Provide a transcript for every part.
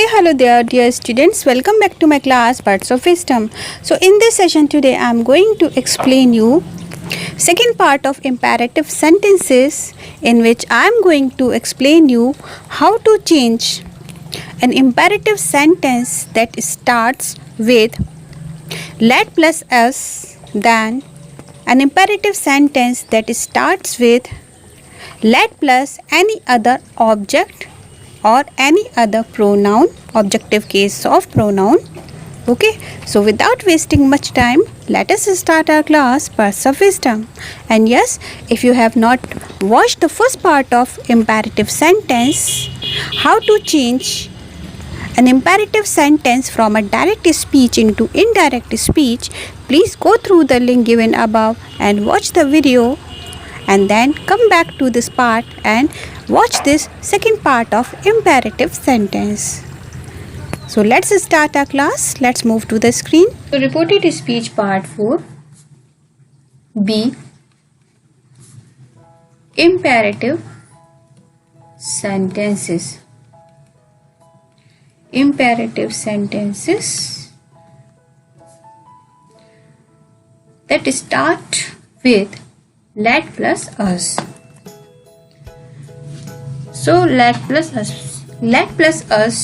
Hey, hello there, dear students. Welcome back to my class, Words of Wisdom. So, in this session today, I am going to explain you second part of imperative sentences, in which I am going to explain you how to change an imperative sentence that starts with let plus us than an imperative sentence that starts with let plus any other object or any other pronoun, objective case of pronoun. Okay, so without wasting much time, let us start our class, Words of Wisdom. And yes, if you have not watched the first part of imperative sentence, how to change an imperative sentence from a direct speech into indirect speech, please go through the link given above and watch the video, and then come back to this part and watch this second part of imperative sentence. So let's start our class. Let's move to the screen. So reported speech part 4. B. Imperative sentences. Imperative sentences that start with let plus us. So let plus us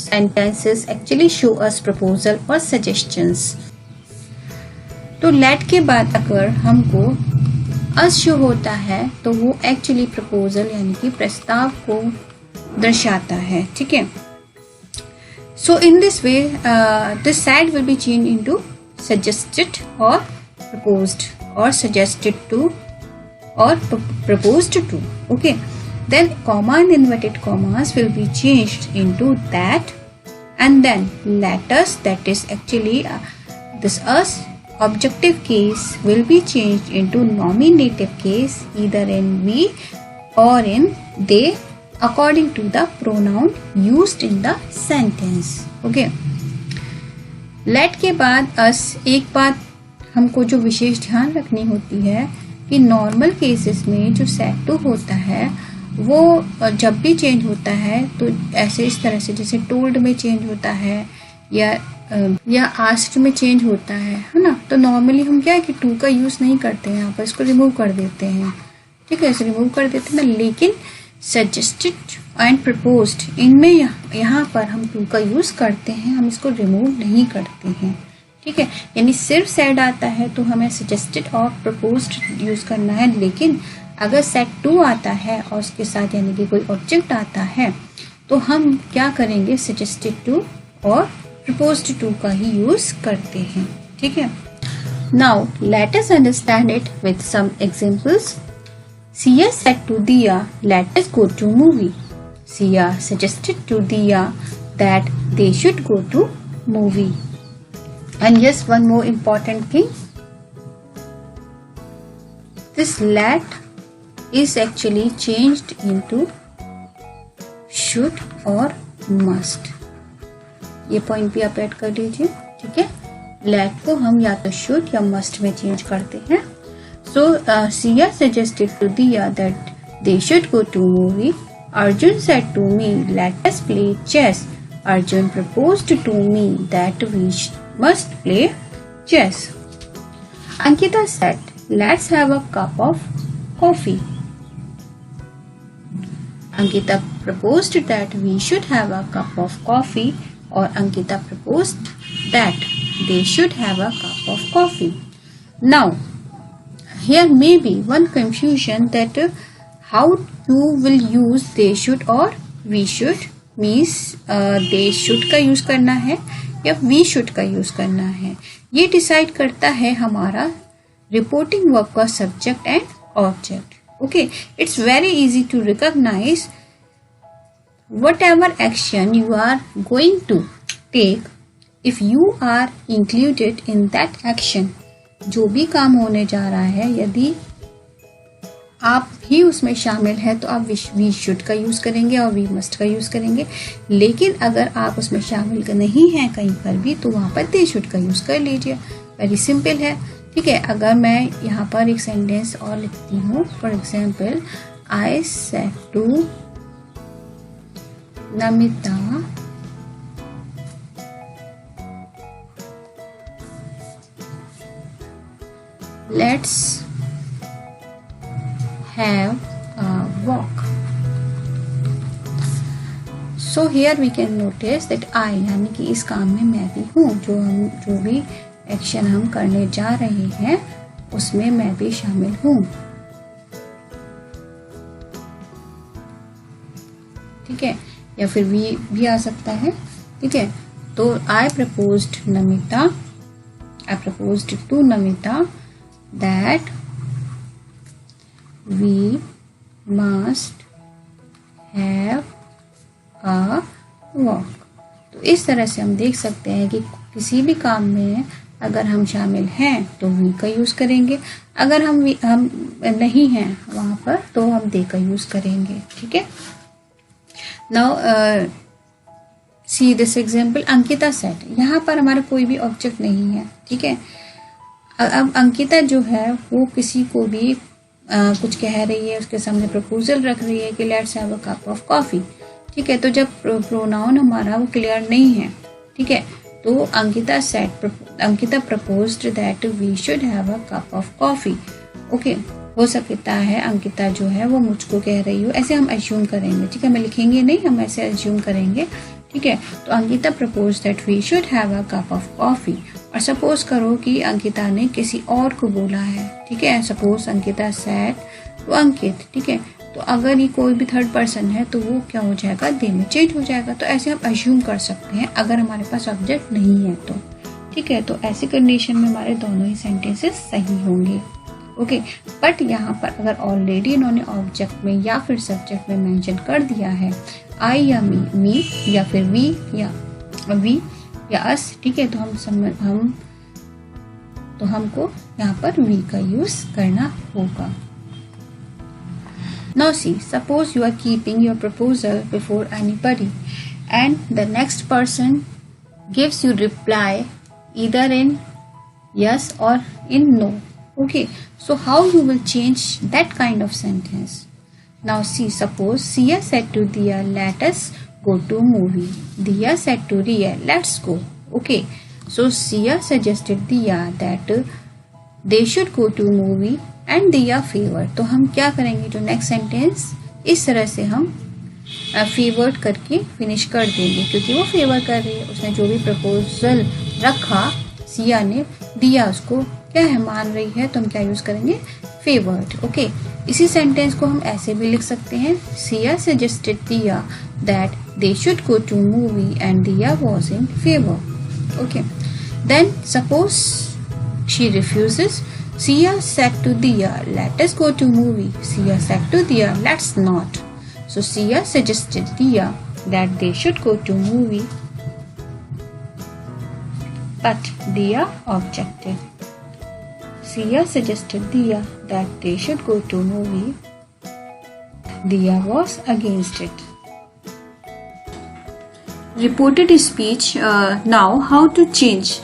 sentences actually show us proposal or suggestions. तो let के बाद अगर हमको us show होता है तो वो actually proposal यानी कि प्रस्ताव को दर्शाता है. ठीक है. So in this way this side will be changed into suggested or proposed or suggested to or proposed to. Okay, then comma and inverted commas will be changed into that, and then let us, that is actually this us objective case will be changed into nominative case either in we or in they according to the pronoun used in the sentence. Okay, let के बाद us, एक बात हमको जो विशेष ध्यान रखनी होती है कि नॉर्मल केसेस में जो सेट टू होता है वो जब भी चेंज होता है तो ऐसे इस तरह से जैसे टोल्ड में चेंज होता है या आस्क्ड में चेंज होता है ना. तो नॉर्मली हम क्या है कि टू का यूज नहीं करते हैं, यहाँ पर इसको रिमूव कर देते हैं. ठीक है, इसे रिमूव कर देते हैं. लेकिन सजेस्टेड एंड प्रपोज्ड इनमें यहाँ पर हम टू का यूज करते हैं, हम इसको रिमूव नहीं करते हैं. ठीक है, यानी सिर्फ सेड आता है तो हमें सजेस्टेड और प्रपोज्ड यूज करना है. लेकिन अगर सेट टू आता है और उसके साथ यानी कि कोई ऑब्जेक्ट आता है तो हम क्या करेंगे, सजेस्टेड टू और प्रपोज्ड टू का ही यूज करते हैं. ठीक है. Now let us understand it with some examples. Siya said to Diya let us go to movie. Siya suggested to Diya that they should go to movie. And yes, one more important thing, this let is actually changed into should or must. ये point भी आप add कर लीजिए. ठीक है, let को हम या तो should या must में चेंज करते हैं. So Sia suggested to Diya that they should go to movie. Arjun said to me, let us play chess. Arjun proposed to me that we must play chess. Ankita said, let's have a cup of coffee. Ankita proposed that we should have a cup of coffee, or Ankita proposed that they should have a cup of coffee. Now, here may be one confusion that how you will use they should or we should. Means they should का use करना है या we should का use करना है, ये decide करता है हमारा रिपोर्टिंग वर्ब का subject and object. Okay, it's very easy to recognise whatever action you are going to take if you are included in that action. जो भी काम होने जा रहा है यदि आप भी उसमें शामिल है तो आप वी शुड का यूज करेंगे और वी मस्ट का यूज करेंगे. लेकिन अगर आप उसमें शामिल नहीं हैं कहीं पर भी तो वहां पर दे शुड का यूज कर लीजिए. वेरी सिंपल है. ठीक है, अगर मैं यहाँ पर एक सेंटेंस और लिखती हूँ, for example I said to Namita let's have a walk. So here we can notice that I यानी कि इस काम में मैं भी हूँ, जो भी एक्शन हम करने जा रहे हैं उसमें मैं भी शामिल हूँ। ठीक है, या फिर भी आ सकता है। ठीक है, तो I proposed to Namita that we must have a walk। तो इस तरह से हम देख सकते हैं कि किसी भी काम में अगर हम शामिल हैं तो वी का यूज करेंगे, अगर हम नहीं हैं वहां पर तो हम दे का यूज करेंगे। ठीक है, now see this example, Ankita said. यहाँ पर हमारा कोई भी ऑब्जेक्ट नहीं है। ठीक है, अब अंकिता जो है वो किसी को भी कुछ कह रही है, उसके सामने प्रपोजल रख रही है कि let's have a cup of coffee. ठीक है, तो जब प्रोनाउन हमारा वो क्लियर नहीं है, ठीक है, तो Ankita proposed that we should have a cup of coffee. Okay, हो सकता है अंकिता जो है वो मुझको कह रही हो, ऐसे हम अज्यूम करेंगे। ठीक है, हमें लिखेंगे नहीं, हम ऐसे अज्यूम करेंगे। ठीक है, तो Ankita propose that we should have a cup of coffee. और सपोज करो कि अंकिता ने किसी और को बोला है। ठीक है, सपोज अंकिता सेड टू अंकित। ठीक है, तो अगर ये कोई भी थर्ड पर्सन है तो वो क्या हो जाएगा, दे में चेंज हो जाएगा। तो ऐसे हम अज्यूम कर सकते हैं अगर हमारे पास ऑब्जेक्ट नहीं है तो। ठीक है, तो ऐसी कंडीशन में हमारे दोनों ही सेंटेंसेस सही होंगे। ओके, बट यहाँ पर अगर ऑलरेडी इन्होंने ऑब्जेक्ट में या फिर सब्जेक्ट में मेंशन कर दिया है आई या मी या फिर वी या अस, ठीक है, तो हमको यहाँ पर वी का यूज करना होगा। Now see, suppose you are keeping your proposal before anybody and the next person gives you reply either in yes or in no. Okay, so how you will change that kind of sentence? Now see, suppose Sia said to Diya, let us go to movie. Diya said to Riya, let's go. Okay, so Sia suggested Diya that they should go to movie and दिया favour. तो हम क्या करेंगे, जो next sentence इस तरह से हम फेवर्ड करके फिनिश कर देंगे, क्योंकि वो फेवर कर रही है, उसने जो भी प्रपोजल रखा सिया ने, दिया उसको क्या है, मान रही है, तो हम क्या यूज करेंगे, फेवर्ड। ओके, इसी सेंटेंस को हम ऐसे भी लिख सकते हैं, Siya suggested Diya that they should go to movie and Diya was in favour. Okay, then suppose she refuses, Sia said to Diya, let us go to movie. Sia said to Diya, let's not. So Sia suggested Diya that they should go to movie, but Diya objected. Sia suggested Diya that they should go to movie. Diya was against it. Reported speech. Now, how to change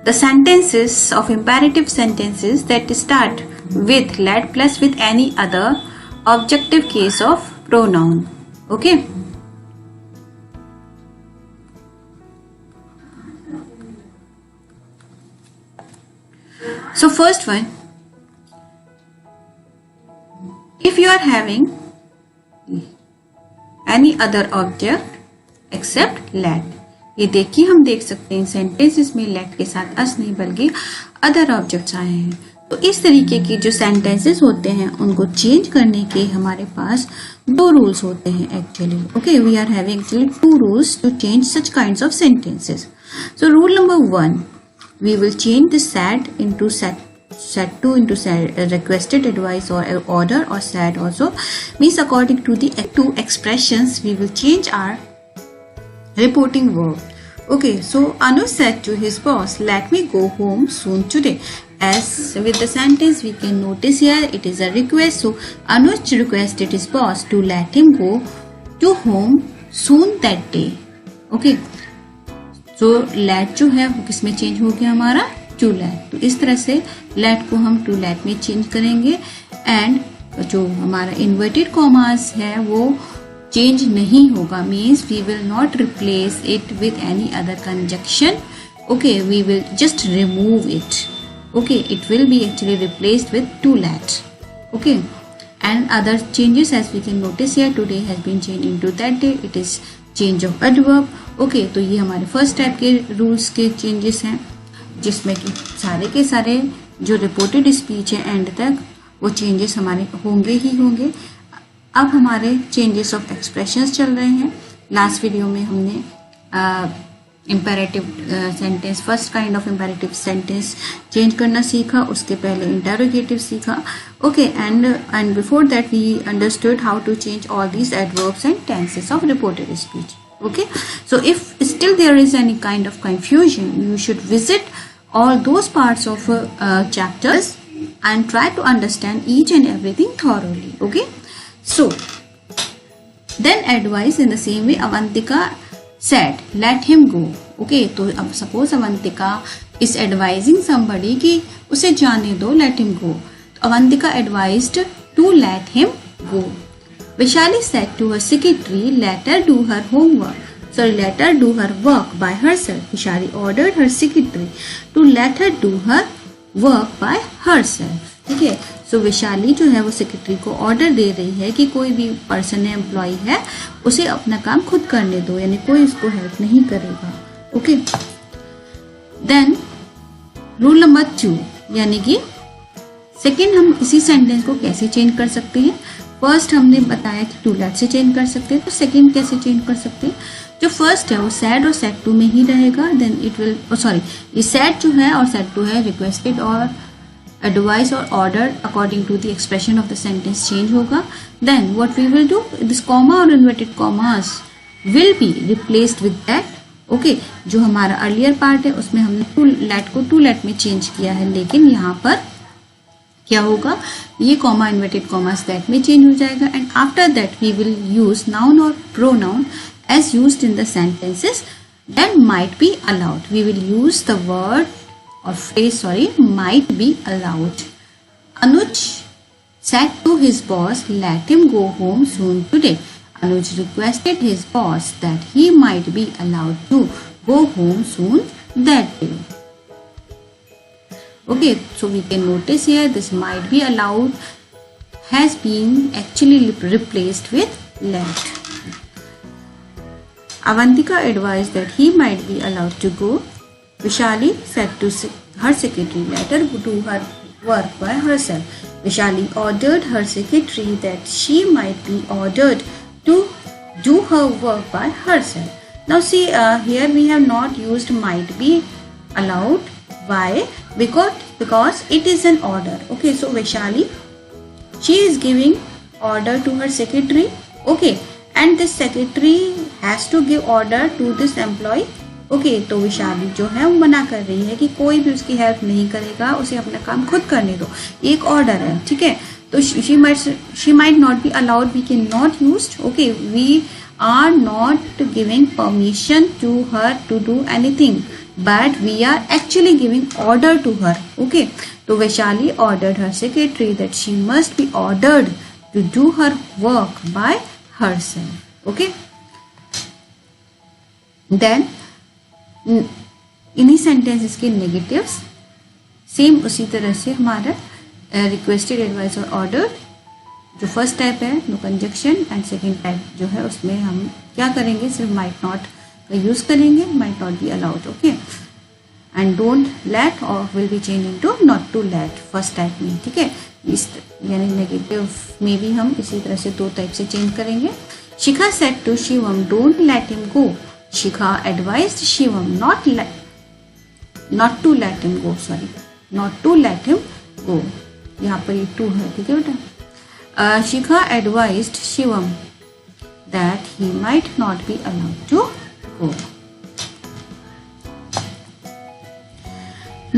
the sentences of imperative sentences that start with let plus with any other objective case of pronoun. Okay, so first one, if you are having any other object except let, ये देखिए हम देख सकते हैं sentences में late के साथ अस नहीं बल्कि अदर ऑब्जेक्ट्स आए हैं। तो इस तरीके की जो सेंटेंसेस होते हैं उनको चेंज करने के हमारे पास दो रूल्स होते हैं actually. Okay, we are having actually two rules to change such kinds of sentences. So rule number 1, we will change the said into said to into said, requested, advice or order, or said also means according to the two expressions we will change our reporting verb. Okay, so Anuj said to his boss, let me go home soon today. As with the sentence we can notice here it is a request, so Anuj requested his boss to let him go to home soon that day. Okay, so let जो है किसमें change हो गया हमारा, to let। तो इस तरह से let को हम to let में चेंज करेंगे एंड जो हमारा इन्वर्टेड कॉमास है वो चेंज नहीं होगा, means we will not replace it with any other conjunction. Okay, we will just remove it. Okay, it will be actually replaced with to let. Okay, and other changes as we can notice here, today has been changed into that day. It is change of adverb. Okay, तो ये हमारे first type के rules के changes हैं, जिसमें कि सारे के सारे जो रिपोर्टेड स्पीच है एंड तक वो चेंजेस हमारे होंगे ही होंगे. अब हमारे चेंजेस ऑफ एक्सप्रेशंस चल रहे हैं. लास्ट वीडियो में हमने imperative sentence, first kind of imperative sentence change करना सीखा, उसके पहले इंटरोगेटिव सीखा. Okay, and before that we understood how to change all these adverbs and tenses of reported speech. Okay, so if still there is any kind of confusion, you should visit all those parts of chapters and try to understand each and everything thoroughly. Okay, so then advice in the same way Avantika said, let him go. Okay, तो अब suppose Avantika is advising somebody कि उसे जाने दो, let him go. तो Avantika advised to let him go. Vaishali said to her secretary, let her do her homework. Sorry, let her do her work by herself. Vaishali ordered her secretary to let her do her work by herself. ठीक है, सो वैशाली जो है वो secretary को order दे रही है कि कोई भी पर्सन है, एम्प्लॉय है, उसे अपना काम खुद करने दो, यानी कोई इसको हेल्प नहीं करेगा. ओके, देन रूल नंबर 2, यानी कि सेकेंड हम इसी सेंटेंस को कैसे चेंज कर सकते हैं. फर्स्ट हमने बताया कि टू लेट से चेंज कर सकते हैं, तो सेकेंड कैसे चेंज कर सकते हैं. जो फर्स्ट है वो सैड और सैड टू में ही रहेगा. देन इट विल, सॉरी, ये सैड जो है और सैड टू है, रिक्वेस्टेड और एडवाइस और order according to the expression of the sentence change होगा. Then what we will do, this comma और inverted commas will be replaced with that. Okay, जो हमारा अर्लियर पार्ट है उसमें हमने टू लेट को टू लेट में चेंज किया है, लेकिन यहाँ पर क्या होगा, ये कॉमा इन्वर्टेड कॉमास दैट में चेंज हो जाएगा. And after that we will use noun और pronoun as used in the sentences that might be allowed. We will use the word or phrase, might be allowed. Anuj said to his boss, let him go home soon today. Anuj requested his boss that he might be allowed to go home soon that day. Okay, so we can notice here this might be allowed has been actually replaced with let. Avantika advised that he might be allowed to go. Vishali said to her secretary, let her do her work by herself. Vishali ordered her secretary that she might be ordered to do her work by herself. Now see, here we have not used might be allowed. Why? Because it is an order. Okay, so Vishali, she is giving order to her secretary. Okay, and this secretary has to give order to this employee. Okay, तो विशाली जो है वो मना कर रही है कि कोई भी उसकी हेल्प नहीं करेगा, उसे अपना काम खुद करने दो, एक ऑर्डर है. ठीक है, तो she might not be allowed, we cannot use. Okay, we are not giving permission to her to do anything, but we are actually giving order to her. Okay, तो Vaishali ordered her secretary that she must be ordered to do her work by herself. Okay, then इन्हीं sentences के negatives same उसी तरह से हमारा requested, advice और order, जो first type है no conjunction, and second type जो है उसमें हम क्या करेंगे, सिर्फ माइट नॉट का यूज करेंगे, might not be allowed. Okay, and don't let और will be change into not to let first type में. ठीक है, इस यानी नेगेटिव में भी हम इसी तरह से दो टाइप से चेंज करेंगे. Shikha said to Shivam, don't let him go. Shikha advised Shivam not to let him go. Sorry, not to let him go. यहाँ पर ये टू है. ठीक है बेटा. Shikha advised Shivam that he might not be allowed to go.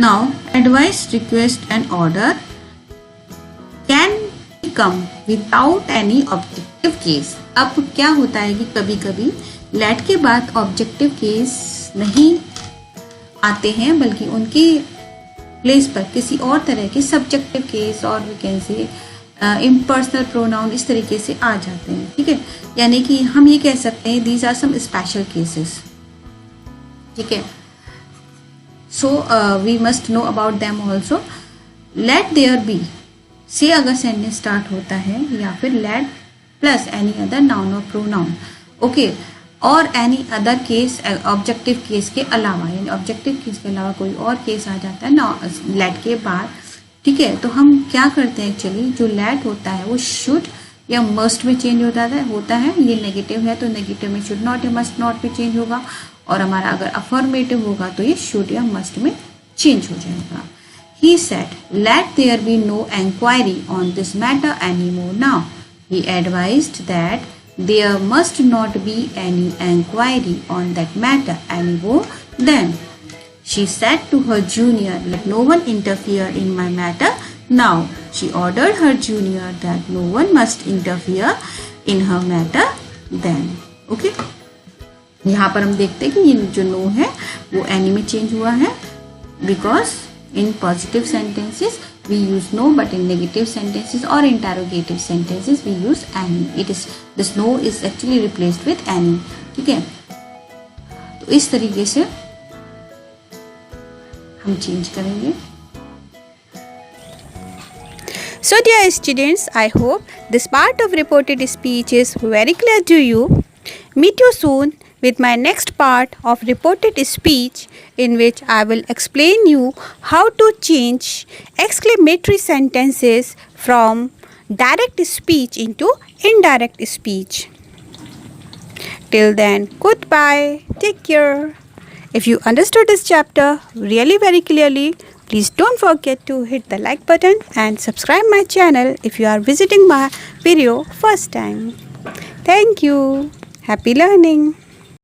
Now, advice, request and order can come without any objective case. अब क्या होता है कि कभी कभी लेट के बाद ऑब्जेक्टिव केस नहीं आते हैं, बल्कि उनके प्लेस पर किसी और तरह के सब्जेक्टिव केस और we can say impersonal pronoun इस तरीके से आ जाते हैं. ठीक है, यानी कि हम ये कह सकते हैं these are some special cases. ठीक है, So we must know about them also. Let there be, से अगर सेंटेंस स्टार्ट होता है, या फिर let plus any other noun और प्रोनाउन, ओके, और any other case objective case के अलावा, यानी ऑब्जेक्टिव केस के अलावा कोई और केस आ जाता है ना लेट के बाद, ठीक है, तो हम क्या करते हैं एक्चुअली, जो लेट होता है वो शुड या मस्ट में चेंज होता है। ये नेगेटिव है तो नेगेटिव में शुड नॉट या मस्ट नॉट में चेंज होगा, और हमारा अगर अफर्मेटिव होगा तो ये शुड या मस्ट में चेंज हो जाएगा। He said, let there be no enquiry on this matter anymore now. He advised that there must not be any enquiry on that matter anymore then. She said to her junior, let no one interfere in my matter now. She ordered her junior that no one must interfere in her matter then. Okay? यहाँ पर हम देखते हैं कि ये जो no है वो एनी में चेंज हुआ है, because in positive sentences we use no, but in negative sentences or interrogative sentences we use any. It is, this no is actually replaced with any. ठीक है, तो इस तरीके से हम चेंज करेंगे। So dear students, I hope this part of reported speech is very clear to you. Meet you soon with my next part of reported speech, in which I will explain you how to change exclamatory sentences from direct speech into indirect speech. Till then, goodbye. Take care. If you understood this chapter really very clearly, please don't forget to hit the like button and subscribe my channel if you are visiting my video first time. Thank you. Happy learning.